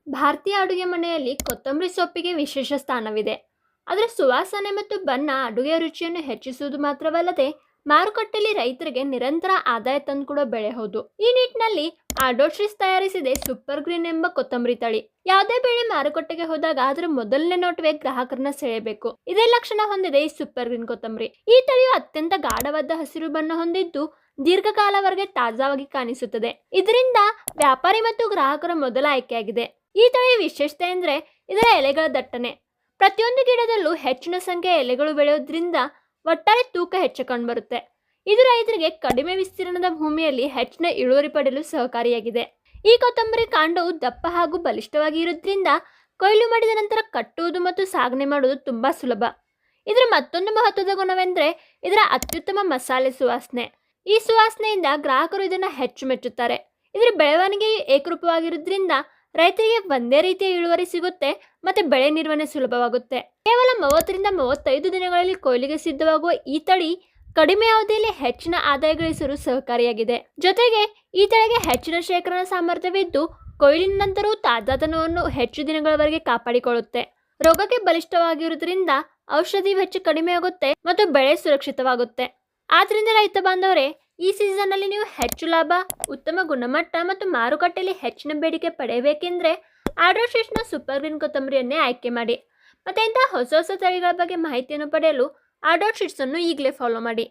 ಭಾರತೀಯ ಅಡುಗೆ ಮನೆಯಲ್ಲಿ ಕೊತ್ತಂಬರಿ ಸೊಪ್ಪಿಗೆ ವಿಶೇಷ ಸ್ಥಾನವಿದೆ. ಅದರ ಸುವಾಸನೆ ಮತ್ತು ಬಣ್ಣ ಅಡುಗೆಯ ರುಚಿಯನ್ನು ಹೆಚ್ಚಿಸುವುದು ಮಾತ್ರವಲ್ಲದೆ ಮಾರುಕಟ್ಟೆಯಲ್ಲಿ ರೈತರಿಗೆ ನಿರಂತರ ಆದಾಯ ತಂದುಕೊಡೋ ಬೆಳೆ ಹೌದು. ಈ ನಿಟ್ಟಿನಲ್ಲಿ ಆಡೋಟ್ರಿಸ್ ತಯಾರಿಸಿದೆ ಸೂಪರ್ ಗ್ರೀನ್ ಎಂಬ ಕೊತ್ತಂಬರಿ ತಳಿ. ಯಾವುದೇ ಬೆಳೆ ಮಾರುಕಟ್ಟೆಗೆ ಹೋದಾಗ ಅದರ ಮೊದಲನೇ ನೋಟವೇ ಗ್ರಾಹಕರನ್ನ ಸೆಳೆಯಬೇಕು. ಇದೇ ಲಕ್ಷಣ ಹೊಂದಿದೆ ಈ ಸೂಪರ್ ಗ್ರೀನ್ ಕೊತ್ತಂಬರಿ. ಈ ತಳಿಯು ಅತ್ಯಂತ ಗಾಢವಾದ ಹಸಿರು ಬಣ್ಣ ಹೊಂದಿದ್ದು ದೀರ್ಘಕಾಲವರೆಗೆ ತಾಜಾವಾಗಿ ಕಾಣಿಸುತ್ತದೆ. ಇದರಿಂದ ವ್ಯಾಪಾರಿ ಮತ್ತು ಗ್ರಾಹಕರ ಮೊದಲ ಆಯ್ಕೆಯಾಗಿದೆ. ಈ ತಳಿಯ ವಿಶೇಷತೆ ಎಂದರೆ ಇದರ ಎಲೆಗಳ ದಟ್ಟಣೆ. ಪ್ರತಿಯೊಂದು ಗಿಡದಲ್ಲೂ ಹೆಚ್ಚಿನ ಸಂಖ್ಯೆಯ ಎಲೆಗಳು ಬೆಳೆಯೋದ್ರಿಂದ ಒಟ್ಟಾರೆ ತೂಕ ಹೆಚ್ಚು ಕಂಡುಬರುತ್ತೆ. ಇದು ರೈತರಿಗೆ ಕಡಿಮೆ ವಿಸ್ತೀರ್ಣದ ಭೂಮಿಯಲ್ಲಿ ಹೆಚ್ಚಿನ ಇಳುವರಿ ಪಡೆಯಲು ಸಹಕಾರಿಯಾಗಿದೆ. ಈ ಕೊತ್ತಂಬರಿ ಕಾಂಡವು ದಪ್ಪ ಹಾಗೂ ಬಲಿಷ್ಠವಾಗಿ ಇರೋದ್ರಿಂದ ಕೊಯ್ಲು ಮಾಡಿದ ನಂತರ ಕಟ್ಟುವುದು ಮತ್ತು ಸಾಗಣೆ ಮಾಡುವುದು ತುಂಬಾ ಸುಲಭ. ಇದರ ಮತ್ತೊಂದು ಮಹತ್ವದ ಗುಣವೆಂದರೆ ಇದರ ಅತ್ಯುತ್ತಮ ಮಸಾಲೆ ಸುವಾಸನೆ. ಈ ಸುವಾಸನೆಯಿಂದ ಗ್ರಾಹಕರು ಇದನ್ನು ಹೆಚ್ಚು ಮೆಚ್ಚುತ್ತಾರೆ. ಇದರ ಬೆಳವಣಿಗೆಯು ಏಕರೂಪವಾಗಿರೋದ್ರಿಂದ ರೈತರಿಗೆ ಒಂದೇ ರೀತಿಯ ಇಳುವರಿ ಸಿಗುತ್ತೆ ಮತ್ತೆ ಬೆಳೆ ನಿರ್ವಹಣೆ ಸುಲಭವಾಗುತ್ತೆ. ಕೇವಲ 30ರಿಂದ 35 ದಿನಗಳಲ್ಲಿ ಕೊಯ್ಲಿಗೆ ಸಿದ್ಧವಾಗುವ ಈ ತಳಿ ಕಡಿಮೆ ಅವಧಿಯಲ್ಲಿ ಹೆಚ್ಚಿನ ಆದಾಯ ಗಳಿಸಲು ಸಹಕಾರಿಯಾಗಿದೆ. ಜೊತೆಗೆ ಈ ತಳಿಗೆ ಹೆಚ್ಚಿನ ಶೇಖರಣಾ ಸಾಮರ್ಥ್ಯವಿದ್ದು ಕೊಯ್ಲಿನ ನಂತರವೂ ತಾಜಾತನವನ್ನು ಹೆಚ್ಚು ದಿನಗಳವರೆಗೆ ಕಾಪಾಡಿಕೊಳ್ಳುತ್ತೆ. ರೋಗಕ್ಕೆ ಬಲಿಷ್ಠವಾಗಿರುವುದರಿಂದ ಔಷಧಿ ವೆಚ್ಚ ಕಡಿಮೆ ಆಗುತ್ತೆ ಮತ್ತು ಬೆಳೆ ಸುರಕ್ಷಿತವಾಗುತ್ತೆ. ಆದ್ರಿಂದ ರೈತ ಬಾಂಧವರೇ, ಈ ಸೀಸನ್ನಲ್ಲಿ ನೀವು ಹೆಚ್ಚು ಲಾಭ, ಉತ್ತಮ ಗುಣಮಟ್ಟ ಮತ್ತು ಮಾರುಕಟ್ಟೆಯಲ್ಲಿ ಹೆಚ್ಚಿನ ಬೇಡಿಕೆ ಪಡೆಯಬೇಕೆಂದರೆ ಆಡೋಟ್ರಿಸ್ನ ಸೂಪರ್ ಗ್ರೀನ್ ಕೊತ್ತಂಬರಿಯನ್ನೇ ಆಯ್ಕೆ ಮಾಡಿ. ಮತ್ತು ಇಂತಹ ಹೊಸ ಹೊಸ ತಳಿಗಳ ಬಗ್ಗೆ ಮಾಹಿತಿಯನ್ನು ಪಡೆಯಲು ಆಡೋಟ್ರಿಸ್ ಅನ್ನು ಈಗಲೇ ಫಾಲೋ ಮಾಡಿ.